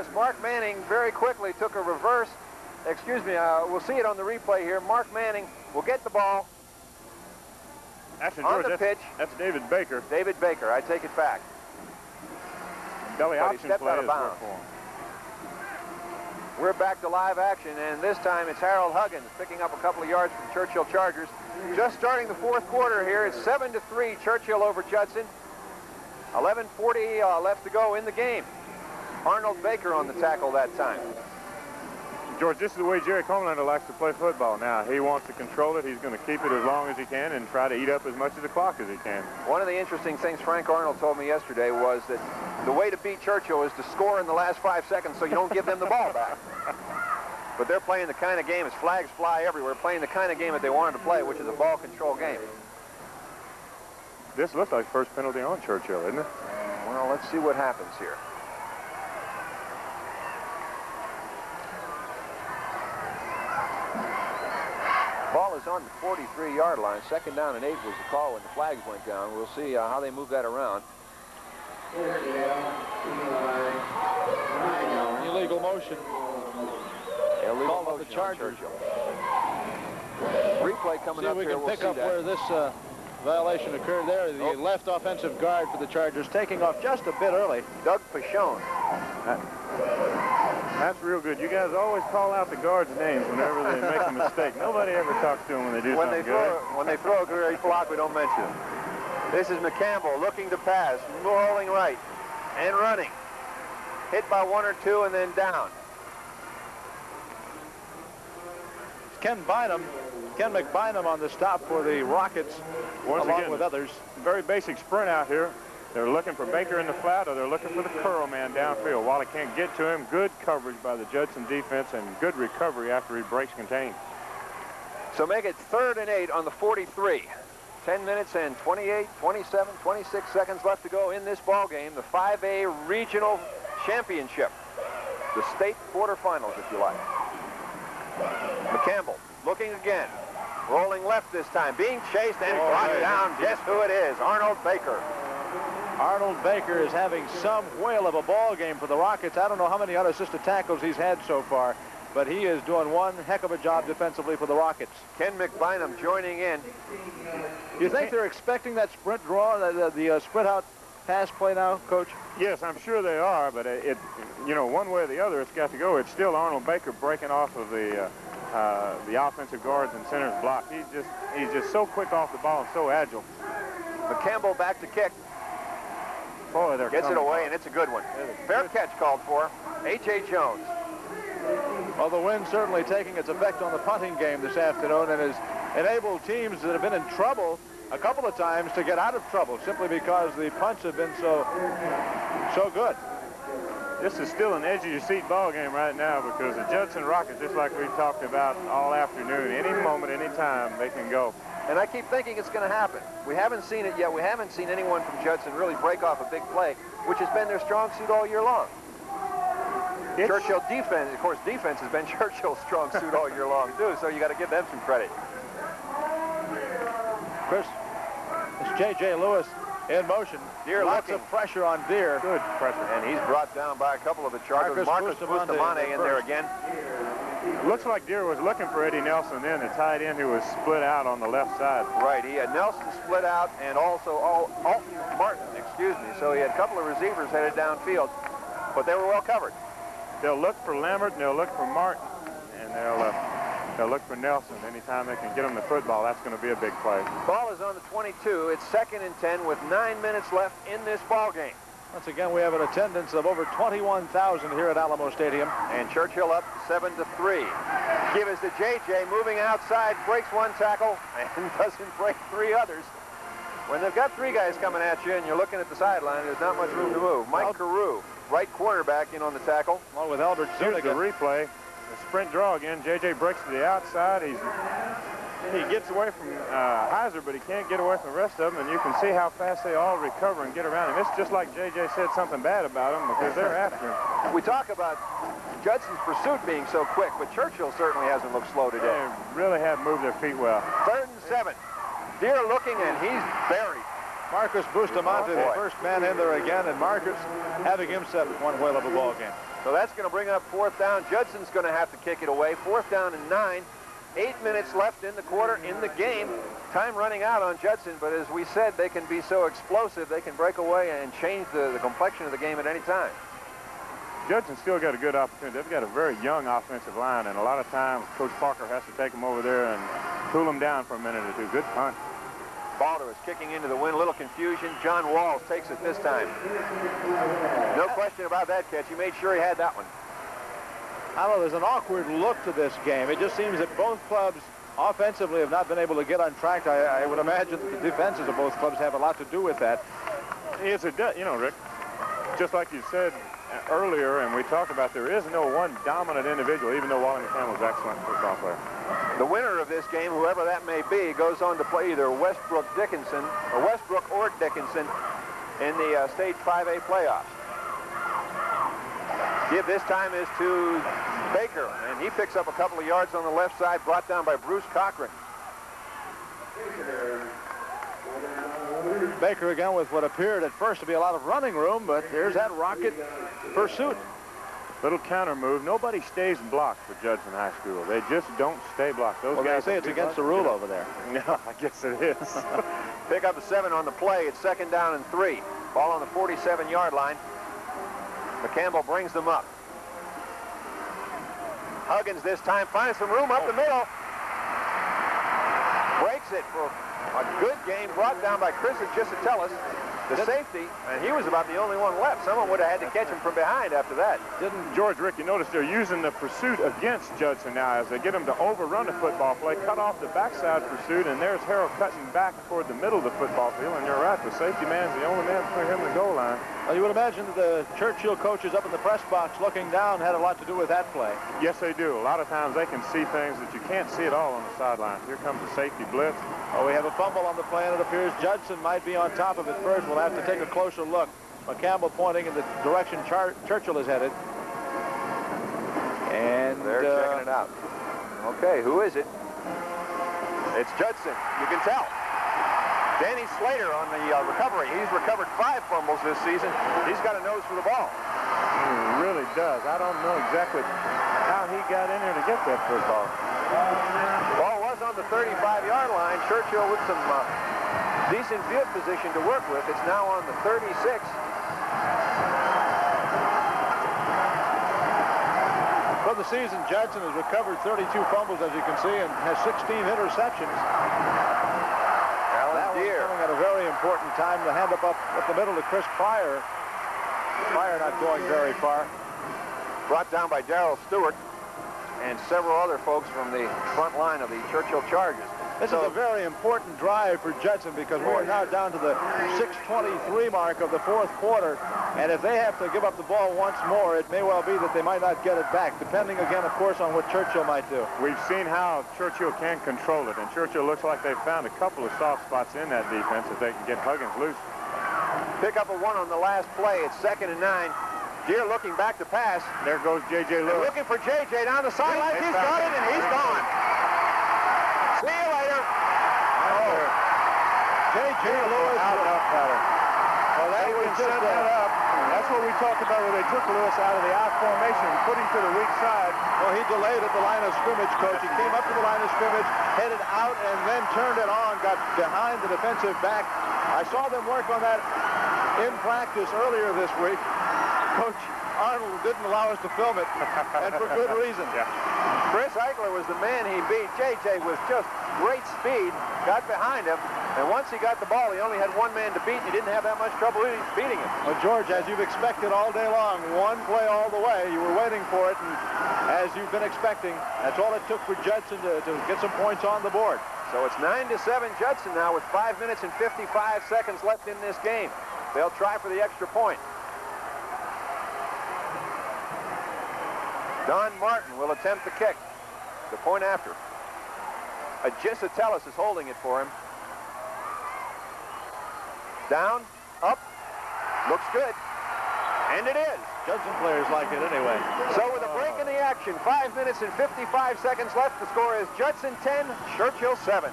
was. Mark Manning very quickly took a reverse. Excuse me, we'll see it on the replay here. Mark Manning will get the ball. Actually, on George, the pitch. That's David Baker. David Baker, I take it back. Belly But he option stepped play out of is bounds. for him. We're back to live action, and this time it's Harold Huggins picking up a couple of yards from Churchill Chargers. Just starting the fourth quarter here. It's 7-3, Churchill over Judson. 11:40 left to go in the game. Arnold Baker on the tackle that time. George, this is the way Jerry Comelander likes to play football now. He wants to control it. He's going to keep it as long as he can and try to eat up as much of the clock as he can. One of the interesting things Frank Arnold told me yesterday was that the way to beat Churchill is to score in the last 5 seconds so you don't give them the ball back. But they're playing the kind of game, as flags fly everywhere, playing the kind of game that they wanted to play, which is a ball control game. This looks like first penalty on Churchill, isn't it? Well, let's see what happens here. Ball is on the 43-yard line. 2nd down and 8 was the call when the flags went down. We'll see how they move that around. Illegal motion. Illegal Call of motion the Chargers. Replay coming up we here. can We'll pick see up that. where this violation occurred there. The left offensive guard for the Chargers taking off just a bit early. Doug Paschall. That's real good. You guys always call out the guards' names whenever they make a mistake. Nobody ever talks to them when they do something good. When they throw a great block, we don't mention them. This is McCampbell looking to pass, rolling right and running. Hit by 1 or 2 and then down. Ken McBynum on the stop for the Rockets, Once along again, with others. Very basic sprint out here. They're looking for Baker in the flat, or they're looking for the curl man downfield. While it can't get to him, good coverage by the Judson defense and good recovery after he breaks contain. So make it 3rd and 8 on the 43. 10 minutes and 28, 27, 26 seconds left to go in this ball game. The 5A Regional Championship. The state quarterfinals, if you like. McCampbell looking again. Rolling left this time. Being chased and brought down. Guess who it is? Arnold Baker. Arnold Baker is having some whale of a ball game for the Rockets. I don't know how many unassisted tackles he's had so far, but he is doing one heck of a job defensively for the Rockets. Ken McBynum joining in. You think they're expecting that sprint draw, the sprint out pass play now, Coach? Yes, I'm sure they are, but one way or the other, it's got to go. It's still Arnold Baker breaking off of the offensive guards and centers block. He's just so quick off the ball and so agile. McCampbell back to kick. Boy, they're Gets it coming. away, and it's a good one. Fair catch called for. H.A. Jones. Well, the wind certainly taking its effect on the punting game this afternoon and has enabled teams that have been in trouble a couple of times to get out of trouble simply because the punts have been so good. This is still an edge-of-your-seat ball game right now because the Judson Rockets, just like we've talked about all afternoon, any moment, any time, they can go. And I keep thinking it's going to happen. We haven't seen it yet. We haven't seen anyone from Judson really break off a big play, which has been their strong suit all year long. Churchill defense, of course, defense has been Churchill's strong suit all year long, too, so you got to give them some credit. Chris, it's J.J. Lewis in motion. Deere Lots looking. of pressure on Deere. Good pressure. And he's brought down by a couple of the Chargers. Marcus Bustamante in there again. Looks like Deere was looking for Eddie Nelson then, the tight end who was split out on the left side. Right, he had Nelson split out and also Alton Martin, excuse me. So he had a couple of receivers headed downfield, but they were well covered. They'll look for Lambert, and they'll look for Martin, and they'll look for Nelson. Anytime they can get him the football, that's going to be a big play. Ball is on the 22. It's 2nd and 10 with 9 minutes left in this ball game. Once again, we have an attendance of over 21,000 here at Alamo Stadium. And Churchill up 7-3. Give us to J.J. moving outside, breaks one tackle, and doesn't break 3 others. When they've got 3 guys coming at you and you're looking at the sideline, there's not much room to move. Mike Carew, right cornerback, in on the tackle. Along with Albert Here's the Zuniga. replay. The sprint draw again. J.J. breaks to the outside. He gets away from Heiser, but he can't get away from the rest of them, and you can see how fast they all recover and get around him. It's just like J.J. said something bad about him because they're after him. We talk about Judson's pursuit being so quick, but Churchill certainly hasn't looked slow today. They really have moved their feet well. 3rd and 7. Deere looking, and he's buried. Marcus Bustamante, the first man in there again, and Marcus having himself one whale of a ball game. So that's going to bring up 4th down. Judson's going to have to kick it away. 4th down and 9. 8 minutes left in the quarter in the game. Time running out on Judson, but as we said, they can be so explosive, they can break away and change the complexion of the game at any time. Judson still got a good opportunity. They've got a very young offensive line, and a lot of times Coach Parker has to take them over there and cool them down for a minute or two. Good punt. Balder is kicking into the wind. A little confusion. John Walls takes it this time. No question about that catch. He made sure he had that one. I don't know, there's an awkward look to this game. It just seems that both clubs offensively have not been able to get on track. I would imagine that the defenses of both clubs have a lot to do with that. It's you know, Rick, just like you said earlier, and we talked about, there is no one dominant individual, even though Wally McCampbell is an excellent football player. The winner of this game, whoever that may be, goes on to play either Westbrook or Dickinson in the State 5A playoffs. Give this time is to Baker, and he picks up a couple of yards on the left side, brought down by Bruce Cochran. Baker again with what appeared at first to be a lot of running room, but there's that rocket pursuit. Little counter move. Nobody stays blocked for Judson High School. They just don't stay blocked. Those guys say it's against the rule over there. No, I guess it is. Pick up a 7 on the play. It's 2nd down and 3. Ball on the 47-yard line. McCampbell brings them up. Huggins this time finds some room up the middle. Breaks it for a good game brought down by Chris Judson-Churchill, the safety, and he was about the only one left. Someone would have had to catch him from behind after that. Didn't George, Rick, you notice they're using the pursuit against Judson now as they get him to overrun the football play, cut off the backside pursuit, and there's Harold cutting back toward the middle of the football field, and you're right, the safety man's the only man between him and the goal line. Well, you would imagine that the Churchill coaches up in the press box looking down had a lot to do with that play. Yes, they do. A lot of times they can see things that you can't see at all on the sideline. Here comes the safety blitz. Oh, we have a fumble on the play, and it appears Judson might be on top of it first. We'll have to take a closer look. McCampbell pointing in the direction Churchill is headed. And they're checking it out. Okay, who is it? It's Judson. You can tell. Danny Slater on the recovery. He's recovered 5 fumbles this season. He's got a nose for the ball. He really does. I don't know exactly how he got in there to get that football. Ball was on the 35-yard line. Churchill with some decent field position to work with. It's now on the 36. For the season, Judson has recovered 32 fumbles, as you can see, and has 16 interceptions. That was coming at a very important time to hand up the middle to Chris Pryor. Pryor not going very far. Brought down by Darrell Stewart and several other folks from the front line of the Churchill Chargers. This is a very important drive for Judson because we're now down to the 6:23 mark of the 4th quarter, and if they have to give up the ball once more, it may well be that they might not get it back, depending again, of course, on what Churchill might do. We've seen how Churchill can control it, and Churchill looks like they've found a couple of soft spots in that defense if they can get Huggins loose. Pick up a 1 on the last play. It's 2nd and 9. Deere looking back to pass. There goes J.J. Lewis. Looking for J.J. down the sideline. He's got it, and he's gone. See you later. Oh. J.J. Lewis out up better. Well, that was just that up. That's what we talked about where they took Lewis out of the I formation and put him to the weak side. Well, he delayed at the line of scrimmage, Coach. He came up to the line of scrimmage, headed out, and then turned it on, got behind the defensive back. I saw them work on that in practice earlier this week. Coach Arnold didn't allow us to film it, and for good reason. Yeah. Chris Eichler was the man he beat. J.J. was just great speed, got behind him, and once he got the ball, he only had one man to beat, and he didn't have that much trouble beating him. Well, George, as you've expected all day long, one play all the way, you were waiting for it, and as you've been expecting, that's all it took for Judson to get some points on the board. So it's 9-7 Judson now with 5 minutes and 55 seconds left in this game. They'll try for the extra point. Don Martin will attempt the kick. The point after. Judson-Churchill is holding it for him. Down, up, looks good, and it is. Judson players like it anyway. So with a break in the action, 5 minutes and 55 seconds left, the score is Judson 10, Churchill 7.